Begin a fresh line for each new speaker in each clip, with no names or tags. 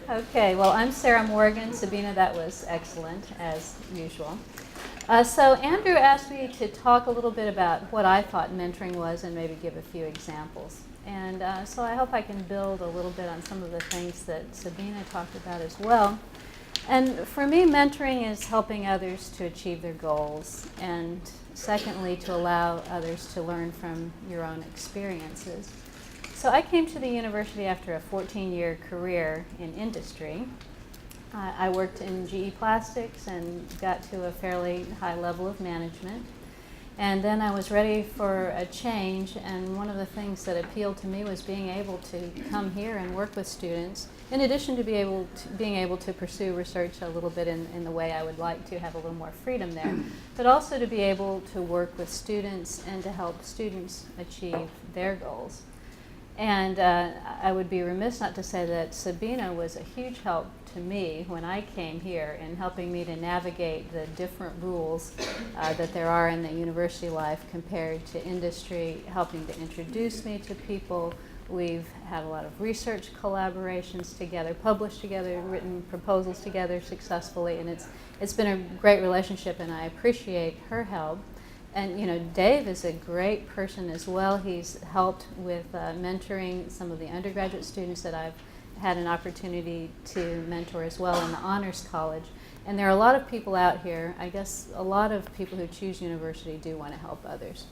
Okay, well, I'm Sarah Morgan. Sabina, that was excellent, as usual. So Andrew asked me to talk a little bit about what I thought mentoring was and maybe give a few examples. And so I hope I can build a little bit on some of the things that Sabina talked about as well. And for me, mentoring is helping others to achieve their goals, and secondly, to allow others to learn from your own experiences. So I came to the university after a 14-year career in industry. I worked in GE Plastics and got to a fairly high level of management. And then I was ready for a change, and one of the things that appealed to me was being able to come here and work with students, in addition to being able to pursue research a little bit in the way I would like to, have a little more freedom there, but also to be able to work with students and to help students achieve their goals. And I would be remiss not to say that Sabina was a huge help to me when I came here in helping me to navigate the different rules that there are in the university life compared to industry, helping to introduce me to people. We've had a lot of research collaborations together, published together, written proposals together successfully, and it's been a great relationship, and I appreciate her help. And you know, Dave is a great person as well. He's helped with mentoring some of the undergraduate students that I've had an opportunity to mentor as well in the Honors College. And there are a lot of people out here, I guess a lot of people who choose university do want to help others.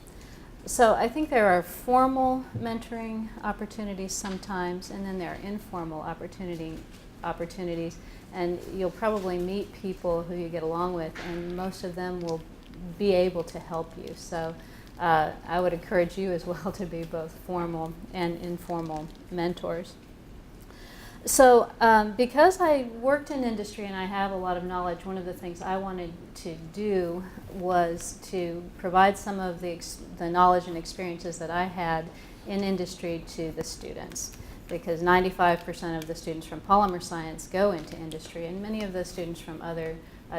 So I think there are formal mentoring opportunities sometimes, and then there are informal opportunities. And you'll probably meet people who you get along with, and most of them will be able to help you. So I would encourage you as well to be both formal and informal mentors. So because I worked in industry and I have a lot of knowledge, one of the things I wanted to do was to provide some of the knowledge and experiences that I had in industry to the students, because 95% of the students from polymer science go into industry, and many of the students from other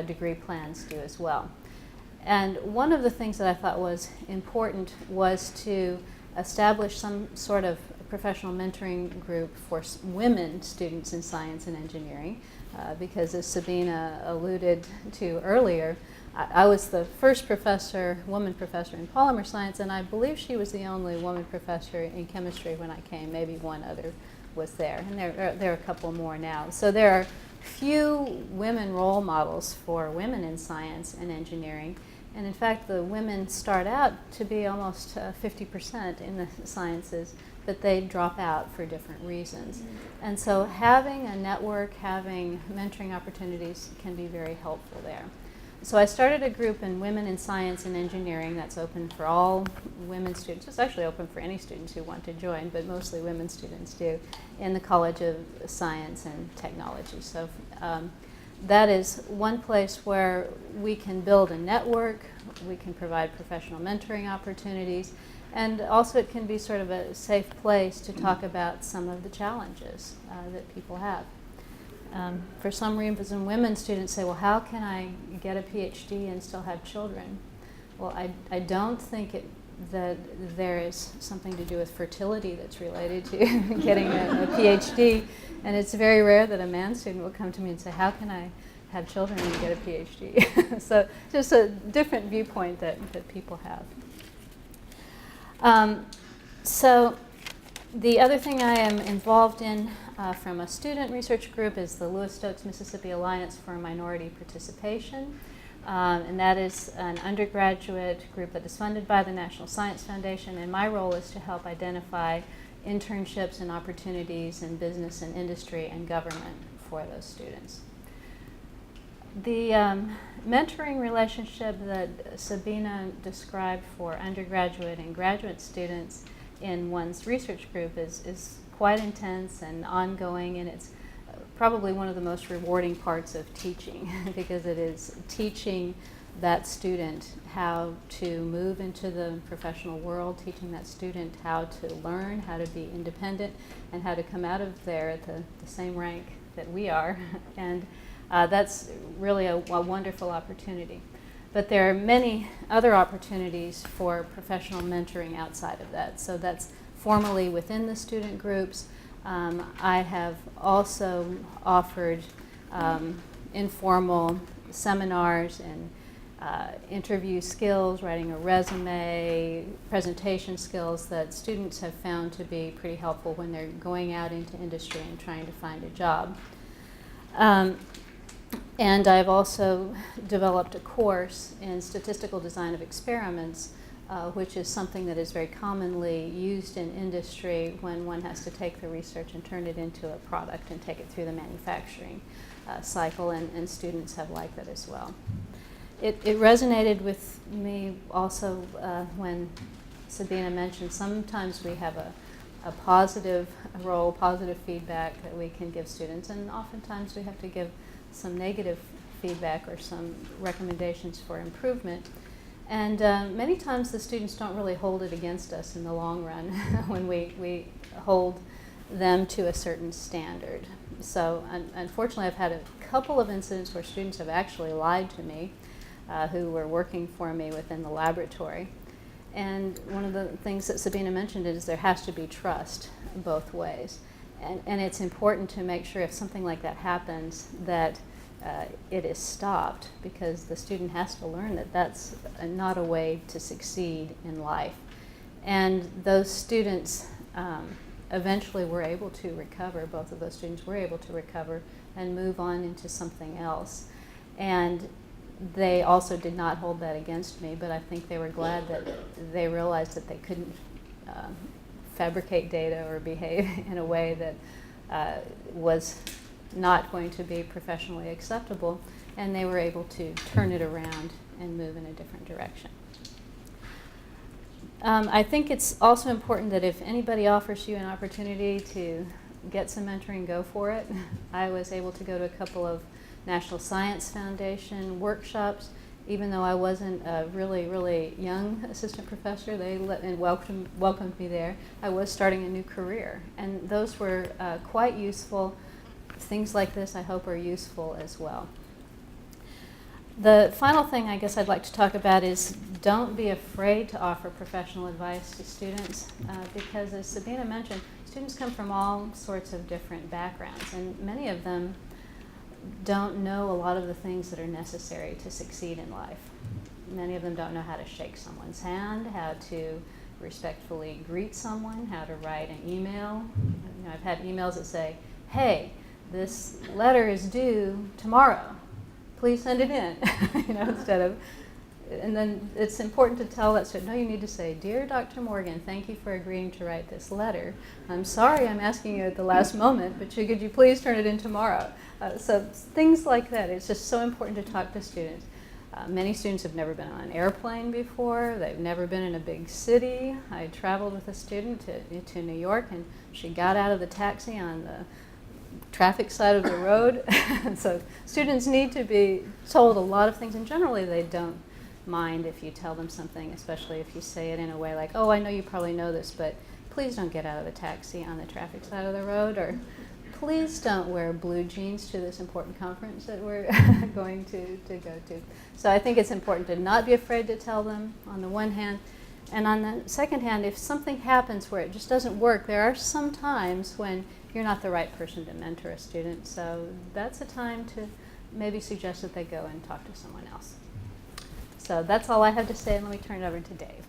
degree plans do as well. And one of the things that I thought was important was to establish some sort of professional mentoring group for women students in science and engineering, because as Sabina alluded to earlier, I was the first woman professor in polymer science, and I believe she was the only woman professor in chemistry when I came. Maybe one other was there, and there are a couple more now. So there are few women role models for women in science and engineering. And in fact, the women start out to be almost 50% in the sciences, but they drop out for different reasons. And so having a network, having mentoring opportunities can be very helpful there. So I started a group in Women in Science and Engineering that's open for all women students. It's actually open for any students who want to join, but mostly women students do, in the College of Science and Technology. So that is one place where we can build a network, we can provide professional mentoring opportunities, and also it can be sort of a safe place to talk about some of the challenges that people have. For some reason, women students say, well, how can I get a PhD and still have children? Well, I don't think that there is something to do with fertility that's related to getting a PhD. And it's very rare that a man student will come to me and say, how can I have children and get a PhD? So just a different viewpoint that people have. So the other thing I am involved in from a student research group is the Lewis Stokes Mississippi Alliance for Minority Participation. And that is an undergraduate group that is funded by the National Science Foundation, and my role is to help identify internships and opportunities in business and industry and government for those students. The mentoring relationship that Sabina described for undergraduate and graduate students in one's research group is quite intense and ongoing, and it's probably one of the most rewarding parts of teaching because it is teaching that student how to move into the professional world, teaching that student how to learn, how to be independent, and how to come out of there at the same rank that we are. And that's really a wonderful opportunity. But there are many other opportunities for professional mentoring outside of that. So that's formally within the student groups. I have also offered informal seminars and interview skills, writing a resume, presentation skills that students have found to be pretty helpful when they're going out into industry and trying to find a job. And I've also developed a course in statistical design of experiments, which is something that is very commonly used in industry when one has to take the research and turn it into a product and take it through the manufacturing cycle, and students have liked that as well. It resonated with me also when Sabina mentioned sometimes we have a positive role, positive feedback that we can give students, and oftentimes we have to give some negative feedback or some recommendations for improvement. And many times the students don't really hold it against us in the long run when we hold them to a certain standard. So unfortunately I've had a couple of incidents where students have actually lied to me who were working for me within the laboratory. And one of the things that Sabina mentioned is there has to be trust both ways. And it's important to make sure if something like that happens that it is stopped, because the student has to learn that that's not a way to succeed in life. And those students eventually were able to recover, both of those students were able to recover and move on into something else. And they also did not hold that against me, but I think they were glad that they realized that they couldn't fabricate data or behave in a way that was not going to be professionally acceptable, and they were able to turn it around and move in a different direction. I think it's also important that if anybody offers you an opportunity to get some mentoring, go for it. I was able to go to a couple of National Science Foundation workshops. Even though I wasn't a really, really young assistant professor, they welcomed me there. I was starting a new career, and those were quite useful. Things like this I hope are useful as well. The final thing I guess I'd like to talk about is don't be afraid to offer professional advice to students, because as Sabina mentioned, students come from all sorts of different backgrounds, and many of them don't know a lot of the things that are necessary to succeed in life. Many of them don't know how to shake someone's hand, how to respectfully greet someone, how to write an email. You know, I've had emails that say, "Hey, this letter is due tomorrow. Please send it in." You know, instead of, and then it's important to tell that student, no, you need to say, "Dear Dr. Morgan, thank you for agreeing to write this letter. I'm sorry I'm asking you at the last moment, but could you please turn it in tomorrow?" So things like that. It's just so important to talk to students. Many students have never been on an airplane before. They've never been in a big city. I traveled with a student to New York, and she got out of the taxi on the traffic side of the road. So students need to be told a lot of things, and generally they don't mind if you tell them something, especially if you say it in a way like, "Oh, I know you probably know this, but please don't get out of the taxi on the traffic side of the road," or "Please don't wear blue jeans to this important conference that we're going to go to." So I think it's important to not be afraid to tell them on the one hand. And on the second hand, if something happens where it just doesn't work, there are some times when you're not the right person to mentor a student. So that's a time to maybe suggest that they go and talk to someone else. So that's all I have to say, and let me turn it over to Dave.